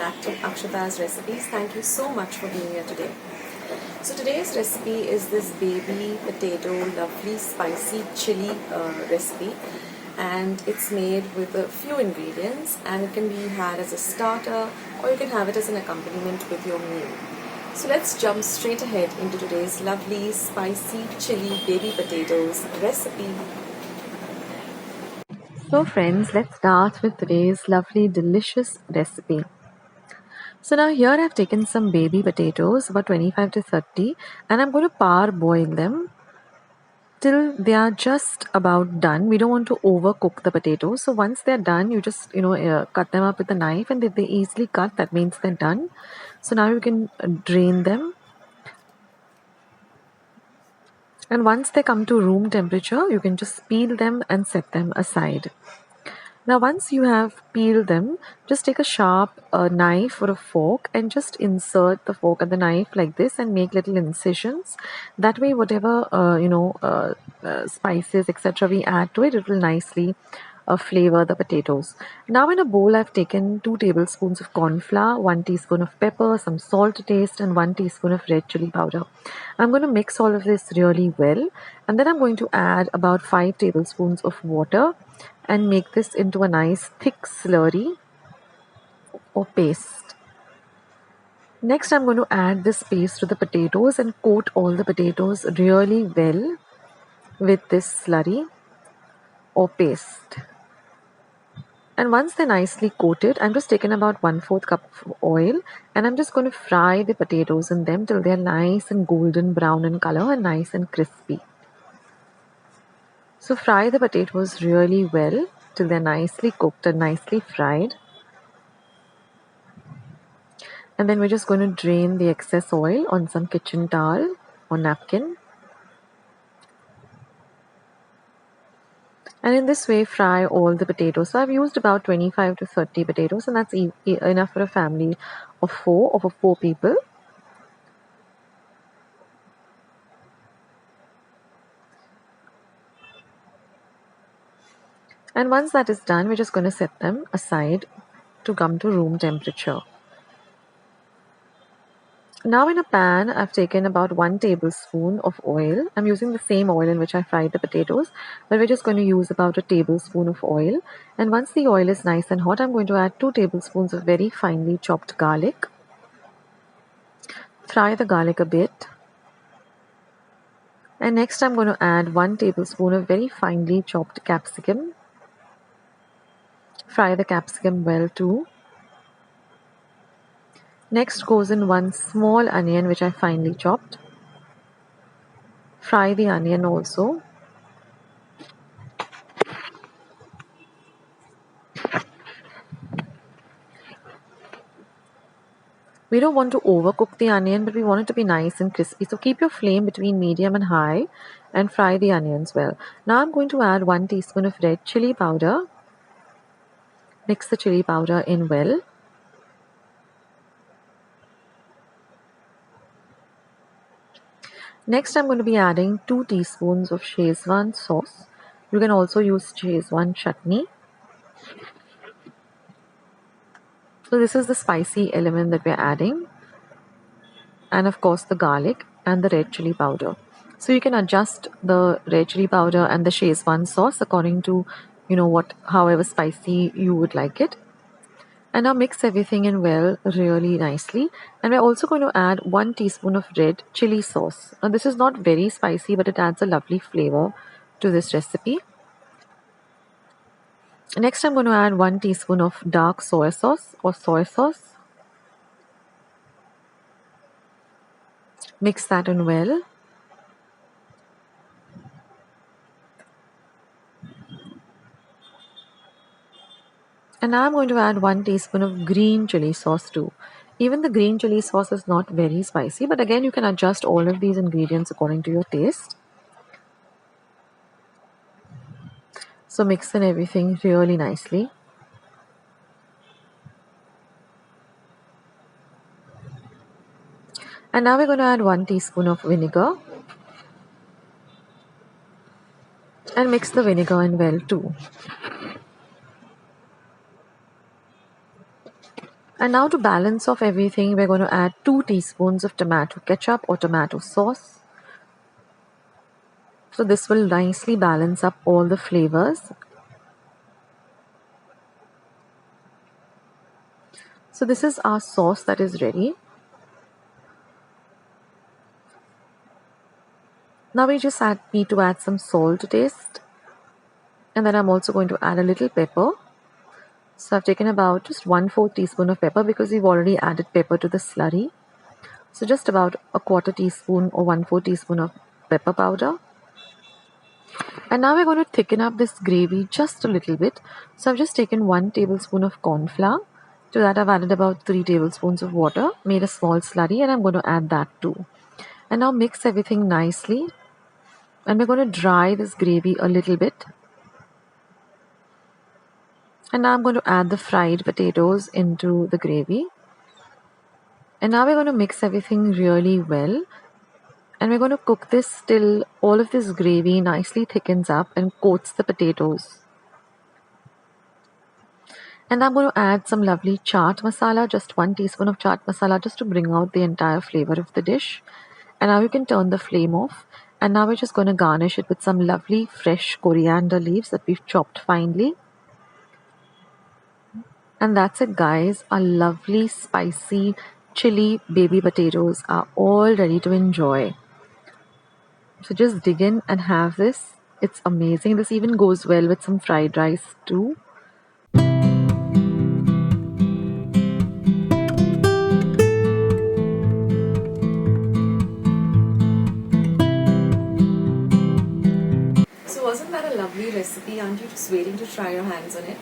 back to Akshata's Recipes. Thank you so much for being here today. So today's recipe is this baby potato lovely spicy chili recipe, and it's made with a few ingredients, and it can be had as a starter or you can have it as an accompaniment with your meal. So let's jump straight ahead into today's lovely spicy chili baby potatoes recipe. So friends, let's start with today's lovely delicious recipe. So now here I've taken some baby potatoes, about 25 to 30, and I'm going to parboil them till they are just about done. We don't want to overcook the potatoes. So once they're done, you just cut them up with a knife, and if they easily cut, that means they're done. So now you can drain them. And once they come to room temperature, you can just peel them and set them aside. Now once you have peeled them, just take a sharp knife or a fork and just insert the fork and the knife like this and make little incisions. That way whatever spices etc. we add to it, it will nicely flavor the potatoes. Now in a bowl I've taken 2 tablespoons of corn flour, 1 teaspoon of pepper, some salt to taste, and 1 teaspoon of red chili powder. I'm going to mix all of this really well, and then I'm going to add about 5 tablespoons of water and make this into a nice thick slurry or paste. Next I'm going to add this paste to the potatoes and coat all the potatoes really well with this slurry or paste. And once they're nicely coated, I'm just taking about 1/4 cup of oil, and I'm just going to fry the potatoes in them till they're nice and golden brown in color and nice and crispy. So fry the potatoes really well till they're nicely cooked and nicely fried. And then we're just going to drain the excess oil on some kitchen towel or napkin. And in this way, fry all the potatoes. So I've used about 25 to 30 potatoes, and that's enough for a family of 4 people. And once that is done, we're just going to set them aside to come to room temperature. Now in a pan, I've taken about 1 tablespoon of oil. I'm using the same oil in which I fried the potatoes, but we're just going to use about a tablespoon of oil. And once the oil is nice and hot, I'm going to add 2 tablespoons of very finely chopped garlic. Fry the garlic a bit. And next I'm going to add 1 tablespoon of very finely chopped capsicum. Fry the capsicum well too. Next goes in 1 small onion which I finely chopped. Fry the onion also. We don't want to overcook the onion, but we want it to be nice and crispy. So keep your flame between medium and high and fry the onions well. Now I'm going to add 1 teaspoon of red chili powder. Mix the chili powder in well. Next I'm going to be adding 2 teaspoons of Szechuan sauce. You can also use Szechuan chutney. So this is the spicy element that we're adding. And of course the garlic and the red chili powder. So you can adjust the red chili powder and the Szechuan sauce according to however spicy you would like it. And now mix everything in well really nicely. And we're also going to add 1 teaspoon of red chili sauce. Now this is not very spicy, but it adds a lovely flavor to this recipe. Next I'm going to add 1 teaspoon of dark soy sauce or soy sauce. Mix that in well. And now I'm going to add 1 teaspoon of green chili sauce too. Even the green chili sauce is not very spicy, but again you can adjust all of these ingredients according to your taste. So mix in everything really nicely. And now we're going to add 1 teaspoon of vinegar. And mix the vinegar in well too. And now to balance off everything, we're going to add 2 teaspoons of tomato ketchup or tomato sauce. So this will nicely balance up all the flavors. So this is our sauce that is ready. Now we just need to add some salt to taste. And then I'm also going to add a little pepper. So I've taken about just 1/4 teaspoon of pepper because we've already added pepper to the slurry. So just about a 1/4 teaspoon or 1/4 teaspoon of pepper powder. And now we're going to thicken up this gravy just a little bit. So I've just taken 1 tablespoon of corn flour. To that I've added about 3 tablespoons of water, made a small slurry, and I'm going to add that too. And now mix everything nicely. And we're going to dry this gravy a little bit. And now I'm going to add the fried potatoes into the gravy. And now we're going to mix everything really well. And we're going to cook this till all of this gravy nicely thickens up and coats the potatoes. And I'm going to add some lovely chaat masala, just 1 teaspoon of chaat masala, just to bring out the entire flavor of the dish. And now you can turn the flame off. And now we're just going to garnish it with some lovely fresh coriander leaves that we've chopped finely. And that's it, guys. Our lovely spicy chili baby potatoes are all ready to enjoy. So just dig in and have this. It's amazing. This even goes well with some fried rice too. So wasn't that a lovely recipe? Aren't you just waiting to try your hands on it?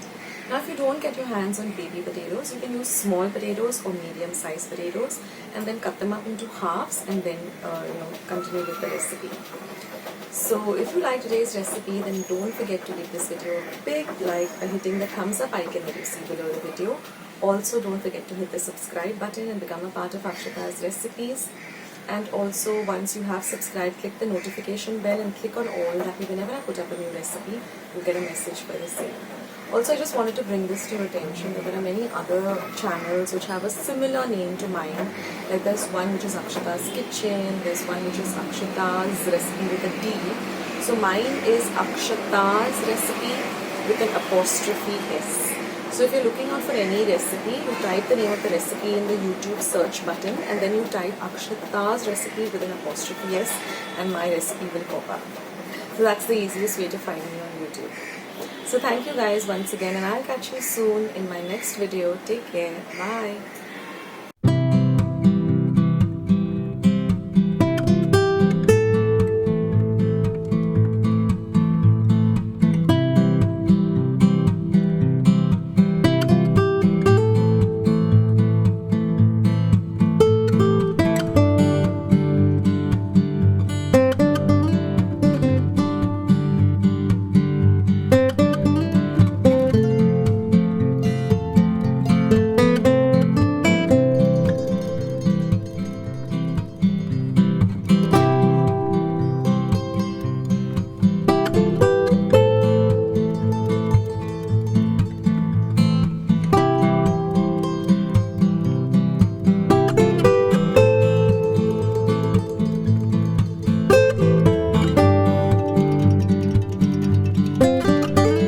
Now if you don't get your hands on baby potatoes, you can use small potatoes or medium sized potatoes and then cut them up into halves and then continue with the recipe. So if you like today's recipe, then don't forget to give this video a big like by hitting the thumbs up icon that you see below the video. Also don't forget to hit the subscribe button and become a part of Akshata's recipes. And also once you have subscribed, click the notification bell and click on all. That way whenever I put up a new recipe, you'll get a message for the same. Also, I just wanted to bring this to your attention that there are many other channels which have a similar name to mine. Like there's one which is Akshata's Kitchen, there's one which is Akshata's Recipe with a D. So mine is Akshata's Recipe with an apostrophe S. So if you're looking out for any recipe, you type the name of the recipe in the YouTube search button and then you type Akshata's Recipe with an apostrophe S and my recipe will pop up. So that's the easiest way to find me on YouTube. So thank you guys once again and I'll catch you soon in my next video. Take care. Bye.